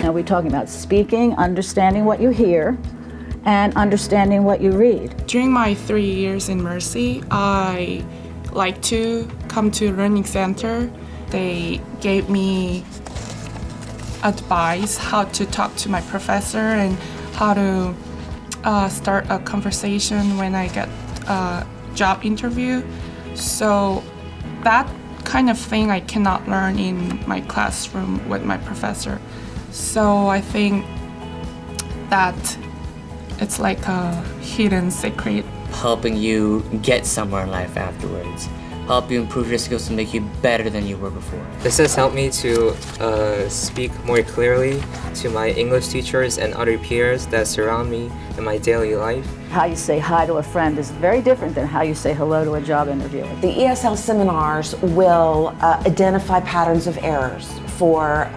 Now we're talking about speaking, understanding what you hear, and understanding what you read. During my 3 years in Mercy, I like to come to Learning Center. They gave me advice how to talk to my professor and how to start a conversation when I get a job interview. So that kind of thing I cannot learn in my classroom with my professor. So I think that it's like a hidden secret. Helping you get somewhere in life afterwards. Help you improve your skills to make you better than you were before. This has helped me to speak more clearly to my English teachers and other peers that surround me in my daily life. How you say hi to a friend is very different than how you say hello to a job interviewer. The ESL seminars will identify patterns of errors for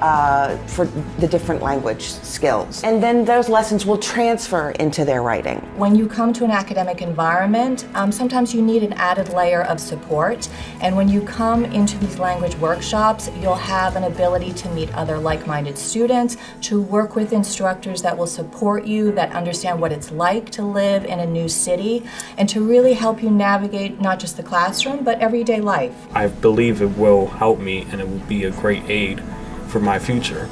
the different language skills. And then those lessons will transfer into their writing. When you come to an academic environment, sometimes you need an added layer of support. And when you come into these language workshops, you'll have an ability to meet other like-minded students, to work with instructors that will support you, that understand what it's like to live in a new city, and to really help you navigate not just the classroom, but everyday life. I believe it will help me and it will be a great aid for my future.